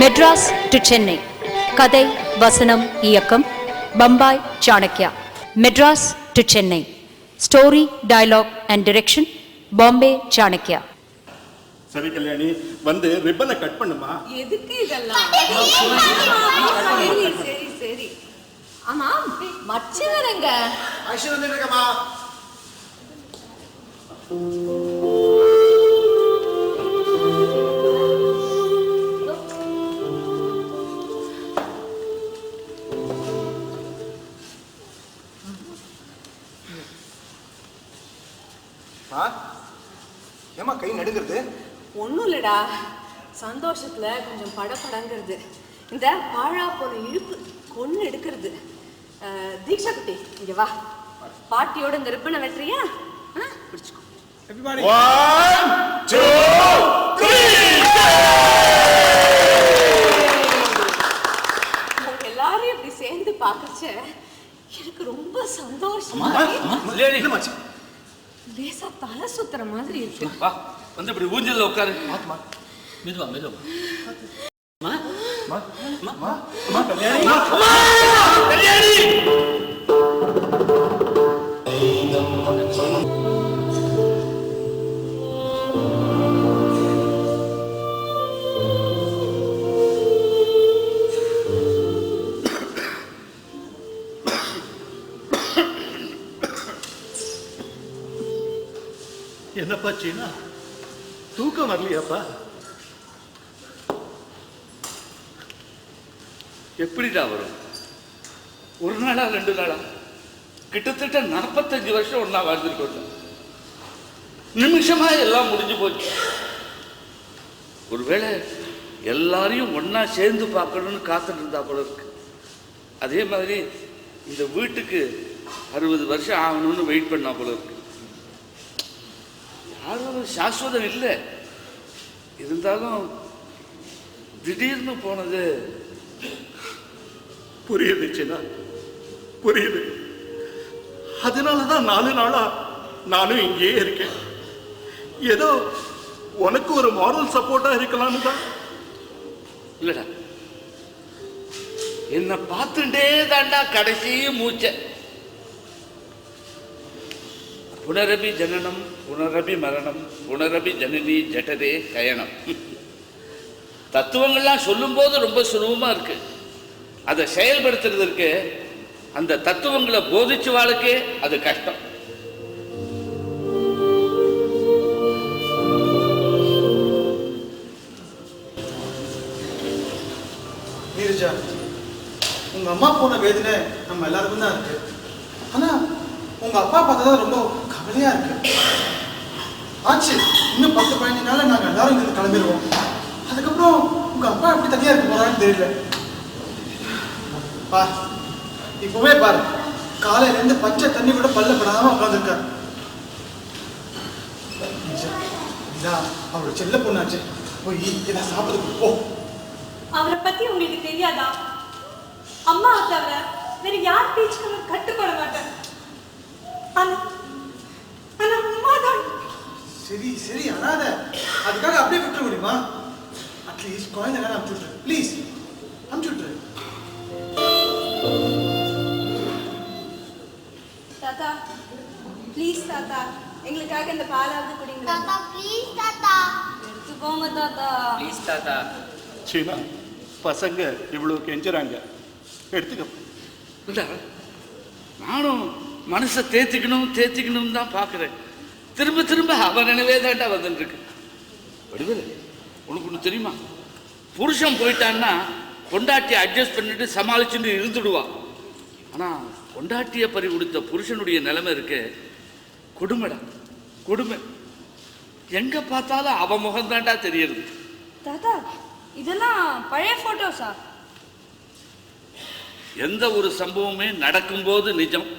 Madras to Chennai. கதை, வசனம், இயக்கம் Bombay Chanakya. Madras to Chennai. Story, dialogue and direction Bombay Chanakya. சரி கல்யாணி, வந்து ரிப்பனை கட் பண்ணுமா? எதுக்கு இதெல்லாம்? சரி சரி சரி. ஆமா, மச்சவரங்க ஐஷு வந்துருக்கமா? ஏமா கை நடுங்கிறது? ஒன்றும் இல்லடா, சந்தோஷத்துல கொஞ்சம் படபடங்கிறது. இந்த பாழா போன இழுப்பு கொன்று எடுக்கிறது. தீக்ஷா குட்டி, இங்க வா. பாட்டியோட இந்த ரிப்பனை வெட்டுறியா? பிடிச்சுக்கோ. எல்லாரும் இப்படி சேர்ந்து பாக்குறச்ச எனக்கு ரொம்ப சந்தோஷமா. லேசா தலை சுத்துற மாதிரி இருக்கு. வா, வந்து இப்படி ஊஞ்சல்ல உட்காரு. மெதுவா மெதுவா. கல்யாணி, என்னப்பா சீனா, தூக்கம் வரலையாப்பா? எப்படிடா வரும்? ஒரு நாளா 2 நாளா? கிட்டத்தட்ட 45 வருஷம் ஒன்னா வாழ்ந்துருக்கோம். நிமிஷமா எல்லாம் முடிஞ்சு போச்சு. ஒருவேளை எல்லாரையும் ஒன்னா சேர்ந்து பார்க்கணும்னு காத்துட்டு இருந்தா போல இருக்கு. அதே மாதிரி இந்த வீட்டுக்கு 60 வருஷம் ஆகணும்னு வெயிட் பண்ணா போல இருக்கு. யாரும் சாஸ்வதம் இல்லை. இருந்தாலும் திடீர்னு போனது. புரியுது சீனா, புரியுது. அதனாலதான் 4 நாளா நானும் இங்கேயே இருக்கேன். ஏதோ உனக்கு ஒரு மாரல் சப்போர்ட்டா இருக்கலாம்னு தான். இல்லடா, என்னை பார்த்துட்டே தாண்டா கடைசி மூச்சை. புனரபி ஜனனம் புனரபி மரணம் புனரபி ஜனனி ஜட்டரே கயனம். தத்துவங்கள்லாம் சொல்லும்போது ரொம்ப சுலபமாக இருக்கு. அதை செயல்படுத்துறதுக்கு, அந்த தத்துவங்களை போதிச்சு வாழ்க்கே அது கஷ்டம். நீரஜா, உங்க அம்மா போன வேதனை நம்ம எல்லாருக்கும் தான் இருக்கு. ஆனா உங்க அப்பா பார்த்தா ரொம்ப கவலையா இருக்கு. ஆச்சு, இன்னும் 10-15 நாள்ல நாங்க எல்லாரும் இங்க கிளம்பிடுவோம். அதுக்கப்புறம் உங்க அப்பா எப்படி தனியா இருக்க போறான்னு தெரியல. பார், இப்பவே பாரு, காலையில இருந்து பச்சை தண்ணி கூட பல்லப்படாம உட்காந்துருக்காரு. அவரோட செல்ல பொண்ணாச்சு, போய் ஏதாவது சாப்பிடுறது போ. அவரை பத்தி உங்களுக்கு தெரியாதா? அம்மா தவிர வேற யார் பேச்சுக்கு கட்டுப்பட மாட்டேன். சரி சரி, அனாத. அதுக்காக அப்படியே விட்டுற முடியுமா? அட்லீஸ்ட் குழந்தை நேரம் அனுப்பிச்சு விட்டுரு, ப்ளீஸ் அனுப்பிச்சு விட்டுரு. தாத்தா ப்ளீஸ், தாத்தா எங்களுக்காக இந்த பாலாவது குடிங்க. தாத்தா ப்ளீஸ், தாத்தா எடுத்துக்கோங்க தாத்தா. ப்ளீஸ் தாத்தா. சீனா, பசங்க இவ்வளவு கெஞ்சுறாங்க, எடுத்துக்க. நானும் மனசை தேத்திக்கணும் தான் பார்க்குறேன். திரும்ப திரும்ப அவன் நினைவே தாண்டா வந்துட்டு இருக்கு. வடிவேலு, உனக்கு ஒன்று தெரியுமா? புருஷன் போயிட்டான்னா பொண்டாட்டியை அட்ஜஸ்ட் பண்ணிட்டு சமாளிச்சுட்டு இருந்துடுவான். ஆனால் பொண்டாட்டியை பறி கொடுத்த புருஷனுடைய நிலைமை இருக்கு, கொடுமைடா கொடுமை. எங்கே பார்த்தாலும் அவன் முகம்தாண்டா தெரியுது. தாத்தா, இதெல்லாம் பழைய போட்டோஸா? எந்த ஒரு சம்பவமே நடக்கும்போது நிஜம்,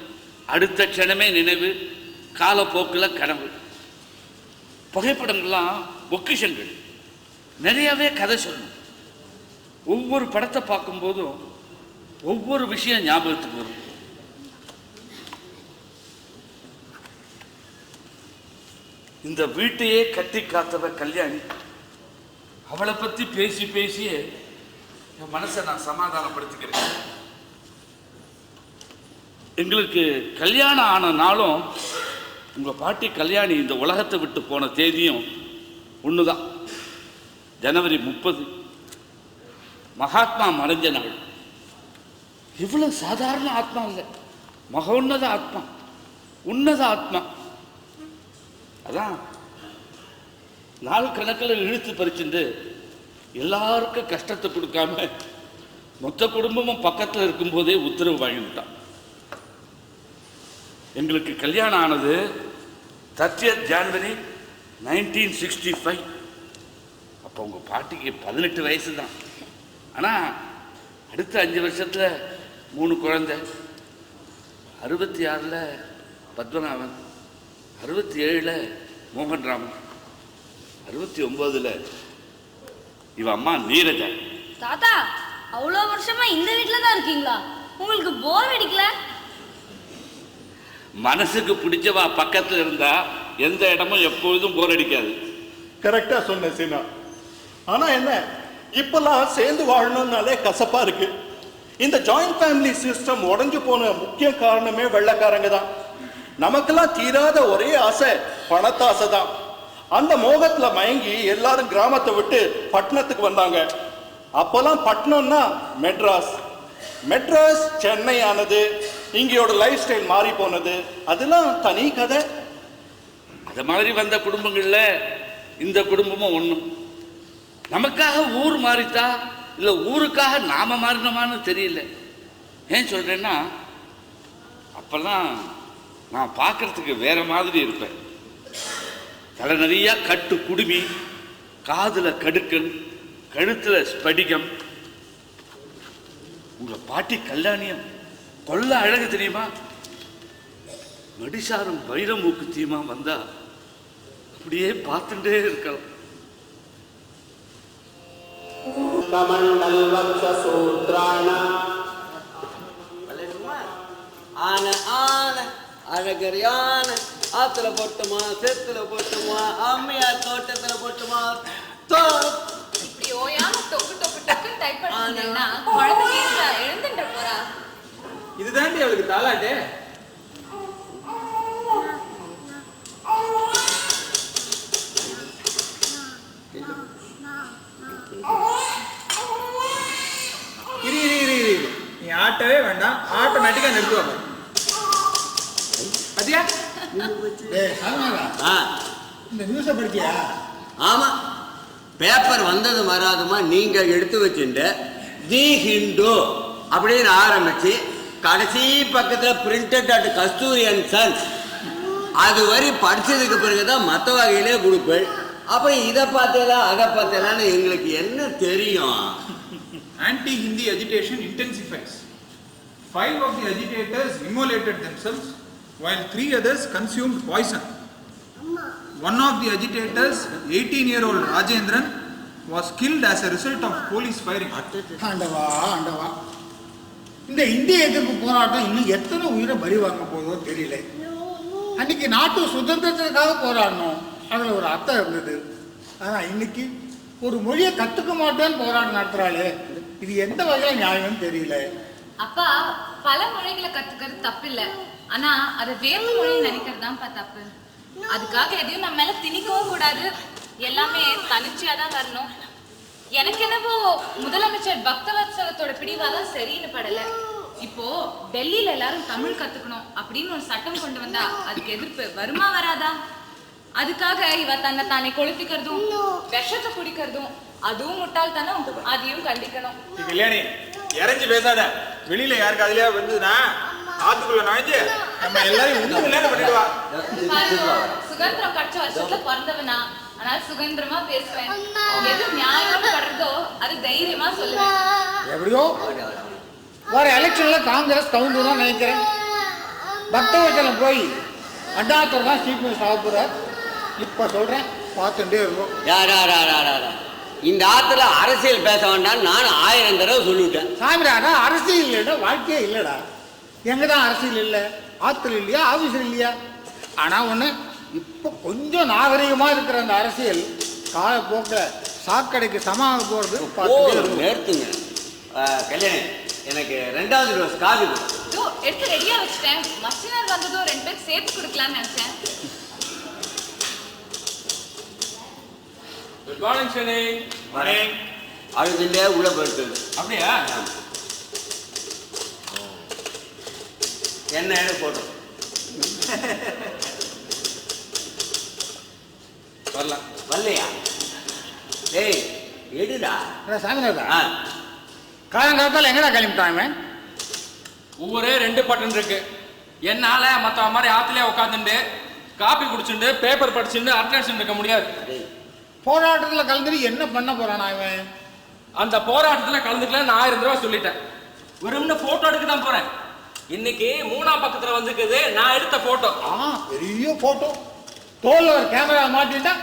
அடுத்த க்ஷணமே நினைவு, காலப்போக்கில் கனவு. புகைப்படங்கள்லாம் பொக்கிஷங்கள், நிறையவே கதை சொல்லணும். ஒவ்வொரு படத்தை பார்க்கும்போதும் ஒவ்வொரு விஷயம் ஞாபகத்துக்கு வரும். இந்த வீட்டையே கட்டி காத்தவ கல்யாணி. அவளை பற்றி பேசி பேசியே என் மனசை நான் சமாதானப்படுத்திக்கிறேன். எங்களுக்கு கல்யாணம் ஆன நாளும் உங்கள் பாட்டி கல்யாணி இந்த உலகத்தை விட்டு போன தேதியும் ஒன்று தான். ஜனவரி 30 மகாத்மா மறைஞ்ச நாள். இவ்வளோ சாதாரண ஆத்மா இல்லை, மகோன்னத ஆத்மா, உன்னத ஆத்மா. அதான் நாள் கணக்கில் இழுத்து பறிச்சுட்டு எல்லாருக்கும் கஷ்டத்தை கொடுக்காம மொத்த குடும்பமும் பக்கத்தில் இருக்கும்போதே உத்தரவு வாங்கிவிட்டான். எங்களுக்கு கல்யாணம் ஆனது 30th January 1965. அப்போ உங்கள் பாட்டிக்கு 18 வயசு தான். ஆனால் அடுத்த 5 வருஷத்தில் 3 குழந்தை. 66 பத்மநாபன், 67 மோகன்ராமன், 69 இவ அம்மா நீரஜா. தாத்தா, அவ்வளோ வருஷமா இந்த வீட்டில் தான் இருக்கீங்களா? உங்களுக்கு போர் அடிக்கல? மனசுக்கு பிடிச்சவா பக்கத்தில் இருந்தா எந்த இடமும் எப்பொழுதும் போர் அடிக்காது. கரெக்டா சொன்ன சீனா. ஆனா என்ன, இப்பெல்லாம் சேர்ந்து வாழணும்னாலே கசப்பா இருக்கு. இந்த ஜாயிண்ட் ஃபேமிலி சிஸ்டம் உடைஞ்சு போன முக்கிய காரணமே வெள்ளைக்காரங்க தான். நமக்கெல்லாம் தீராத ஒரே ஆசை பணத்தாசை தான். அந்த மோகத்துல மயங்கி எல்லாரும் கிராமத்தை விட்டு பட்டணத்துக்கு வந்தாங்க. அப்பெல்லாம் பட்டணம்னா மெட்ராஸ், மெட்ராஸ் சென்னை ஆனது, இங்கேயோட லைஃப் ஸ்டைல் மாறி போனது, அதெல்லாம் தனி கதை. அது மாதிரி வந்த குடும்பங்கள்ல இந்த குடும்பமும் ஒன்று. நமக்காக ஊர் மாறித்தா இல்லை ஊருக்காக நாம மாறினோமான்னு தெரியல. ஏன் சொல்றேன்னா, அப்பெல்லாம் நான் பார்க்கறதுக்கு வேற மாதிரி இருப்பேன். தலை நிறையா கட்டு குடுமி, காதுல கடுக்கன், கழுத்துல ஸ்படிகம். உங்க பாட்டி கல்யாணியம் கொல்ல அழகு தெரியுமா? மடிசாரும் வைரமூக்குத்தியுமா வந்தா அப்படியே பார்த்துட்டே இருக்கலாம். ஆன ஆன அழகரியான ஆத்துல போட்டுமா, சேத்துல போட்டுமா, அம்மையார் தோட்டத்துல போட்டுமா. இப்படி ஓயாம டொக்கு டொக்கு டொக்கு டைப் பண்ணீங்கன்னா குழந்தை எழுந்துட்ட போறா. இதுதாண்டி அவளுக்கு தாலாட்டு. இரு இரு இரு இரு, நீ ஆட்டவே வேண்டாம், ஆட்டோமேட்டிக்கா நிறுத்துவாங்க. அதியா இந்த நியூஸை படிச்சியா? ஆமா, பேப்பர் வந்தது வராதுமா நீங்க எடுத்து வச்சுட்டு தி ஹிந்து அப்படின்னு ஆரம்பிச்சு கடைசி பக்கத்துல printed at Kasturi and sons அது வரை படிச்சதுக்கு பிறகுதான் மற்ற வகையிலே கொடுப்பேன். அப்புறம் இதை பார்த்தேலாம் அதை பார்த்தேலான்னு எங்களுக்கு என்ன தெரியும்? Anti-Hindi agitation intensifies. 5 of the agitators immolated themselves while 3 others consumed poison. One of the agitators, 18-year-old Rajendran, was killed as a result of police firing. ஆண்டவா ஆண்டவா, இந்த இந்திய எதிர்ப்பு போராட்டம் இன்னும் எத்தனை உயிரை பலி வாங்க போதோ தெரியல. அன்னைக்கு நாட்டு சுதந்திரத்துக்காக போராடணும், அதில் ஒரு அர்த்தம் இருந்தது. ஆனால் இன்னைக்கு ஒரு மொழியை கற்றுக்க மாட்டேன்னு போராட்டம் நடத்துறாளே, இது எந்த வகையில் நியாயம்னு தெரியல. அப்பா, பல மொழிகளை கத்துக்கிறது தப்பு இல்லை, ஆனா அதை வேறு மொழி நினைக்கிறது தான்ப்பா தப்பு. அதுக்காக எதையும் நம்ம மேல திணிக்கவும் கூடாது, எல்லாமே தனிச்சையா தான் வரணும். எனக்கு என்னவோ முதலமைச்சர் பக்தவத்சலத்தோட பிடிவாதான் சரின்னு படல. இப்போ டெல்லியில எல்லாரும் தமிழ் கத்துக்கணும் அப்படின்னு ஒரு சட்டம் கொண்டு வந்தா அதுக்கு எதிர்ப்பு வருமா வராதா? அதுக்காக இவ தன்னை தானே கொளுத்திக்கிறதும் விஷத்தை குடிக்கிறதும் அதுவும் முட்டாள்தானும், அதையும் கண்டிக்கணும். கல்யாணி இறஞ்சி பேசாத. வெளியில யாருக்கு அதுலயா வந்ததுன்னா ஆத்துக்குள்ள நுழைஞ்சு நம்ம எல்லாரையும் ஒண்ணு இல்லைன்னு பண்ணிடுவா. சுதந்திரம் கட்ச வருஷத்துல பிறந்தவனா, ஆனால் சுதந்திரமா பேசுவேன். எது நியாயம் படுறதோ அது தைரியமா சொல்லுவேன். எப்படியோ வர எலெக்ஷன்ல காங்கிரஸ் கவுண்டர் நினைக்கிறேன். பக்தவச்சலம் போய் அண்ணாத்தர் தான் சீஃப் மினிஸ்டர் ஆக போறார். இப்ப சொல்றேன், பார்த்துட்டே இருக்கும். இந்த ஆத்துல அரசியல் பேச வேண்டாம் நான் 1000 தடவை சொல்லிவிட்டேன். சாமிராடா, அரசியல் இல்லைடா, வாழ்க்கையே இல்லைடா. எங்கதான் அரசியல் இல்லை? ஆத்துல இல்லையா, ஆபீஸ்ல இல்லையா? ஆனா ஒண்ணு, இப்போ கொஞ்சம் நாகரிகமா இருக்கிற அந்த அரசியல் காலப்போக்கில் சாக்கடைக்கு சமாக போறது நிறுத்துங்க. கல்யாணி எனக்கு 2வது டோஸ் காது இதோ எடுத்து ரெடியா வச்சிட்டேன். மச்சினார் வந்ததும் 2 பேருக்கு சேர்த்து கொடுக்கலாம்னு நினைச்சேன். குட் மார்னிங் சனி. மார்னிங். அழுதுண்டே உள்ள போயிட்டு. அப்படியா? என்ன எடு போட்டோம். வரலாம். வரலையா? டேய் எடுடா. சாமிநாதா காலங்காலத்தால் எங்கடா கிளம்பிட்டாங்க? ஊரே 2 பட்டன் இருக்கு. என்னால மற்ற மாதிரி ஆத்துலயே உட்காந்துட்டு காப்பி குடிச்சுட்டு பேப்பர் படிச்சுட்டு அட்டென்ஷன் இருக்க முடியாது. போராட்டத்தில் கலந்துட்டு என்ன பண்ண போறான் அவன்? அந்த போராட்டத்தில் கலந்துக்கலாம் 1000 ரூபாய் சொல்லிட்டேன். வெறும்னு போட்டோ எடுக்க தான் போறேன். இன்னைக்கு 3ஆம் பக்கத்துல வந்திருக்குது நான் எடுத்த போட்டோ. பெரிய போட்டோ. தோல்ல ஒரு கேமரா மாட்டிட்டா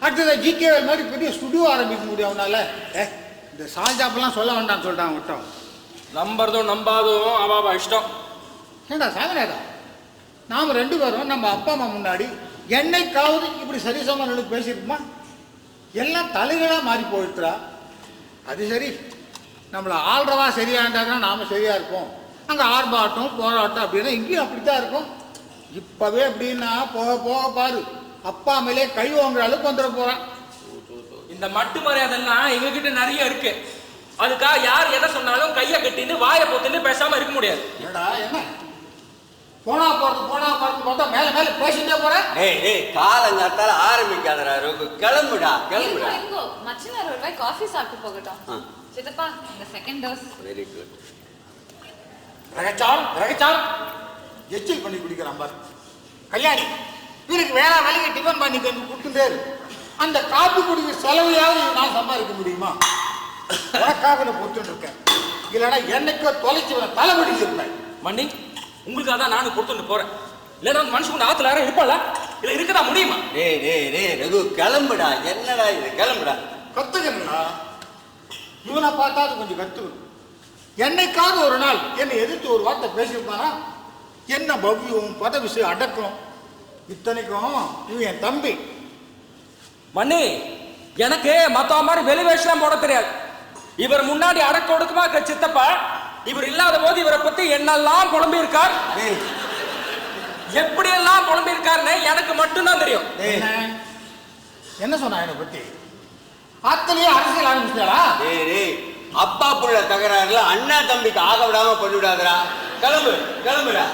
அடுத்தது ஜிகேவல் மாதிரி பெரிய ஸ்டுடியோ ஆரம்பிக்க முடியும் அவனால. இந்த சால்ஜாப்பெல்லாம் சொல்ல வேண்டாம்னு சொல்லிட்டான் விட்டோம். நம்புறதும் நம்பாததும் அவ இஷ்டம். ஏண்டா சாமிநாதா, நாம் 2 பேரும் நம்ம அப்பா அம்மா முன்னாடி என்னைக்காவது இப்படி சரிசம நிலைக்கு பேசியிருக்குமா? எல்லாம் தலைகளாக மாறி போயிடுறா. அது சரி, நம்மளை ஆள்றவா சரியா இருந்தாதான் நாம சரியா இருப்போம். அங்கே ஆர்ப்பாட்டம் போராட்டம் அப்படின்னா இங்கேயும் அப்படித்தான் இருக்கும். இப்பவே அப்படின்னா போக போக பாரு அப்பா மேலே கை வாங்குற அளவுக்கு வந்துட போறான். இந்த மட்டு மரியாதைலாம் எங்ககிட்ட நிறைய இருக்கு. அதுக்காக யார் எதை சொன்னாலும் கையை கட்டின்னு வாயை போத்துன்னு பேசாம இருக்க முடியாது. ஏடா என்ன போனா போறது பார்த்தா மேல மேல பேசிட்டே போற. ஏய் காலங்காத்தால ஆரம்பிக்காதடா. கிளம்புடா. இருங்கோ மச்சினார் ஒரு வாய் காஃபி சாப்பிட்டு போகட்டும். சித்தப்பா இந்த 2nd டோஸ். Very good. ரகச்சார் எச்சில் பண்ணி குடிக்கிறான் பாரு. கல்யாணி இவருக்கு வேற வேலைக்கு டிஃபன் பண்ணி கொடுத்துட்டே அந்த காப்பி குடிக்கிற செலவையாவது நான் சம்பாதிக்க முடியுமா? உனக்காக நான் பொறுத்துட்டு இருக்கேன். இல்லைன்னா என்னைக்கோ தொலைச்சி தலைவடி இருப்பேன். மண்ணி உங்களுக்காக தான் நானும் கொடுத்துட்டு போறேன். இல்லைன்னா மனுஷன் ஆத்துல யாரும் இருப்பாளா? இல்ல இருக்கதா முடியுமா? டேய் ரகு கிளம்புடா. என்னடா இது? கிளம்புடா. கத்துக்கணும்னா இவனை பார்த்தா அது கொஞ்சம் கத்துக்கணும். என்னைக்காவது ஒரு நாள் என்னை எதிர்த்து ஒரு வார்த்தை பேசியிருப்பானா? என்ன பவ்யம் பதவிசு அடக்கம். இத்தனைக்கும் இவன் என் தம்பி. மண்ணி எனக்கு மத்த மாதிரி வெளிவேஷம் போட தெரியாது. இவர் முன்னாடி அடக்க ஒடுக்கமா இருக்க சித்தப்பா இவர் இல்லாத போது இவரை பத்தி என்னெல்லாம் புலம்பி இருக்கார், எப்படி எல்லாம் புலம்பி இருக்காருன்னு எனக்கு மட்டும்தான் தெரியும். என்ன சொன்னா என்னை பத்தி? ஆத்திலேயே அரசியல் ஆரம்பிச்சாரா? அப்பா புள்ள தகராறுல அண்ணா தம்பிக்கு ஆக விடாம பண்ணிவிடாதரா. கிளம்புடா.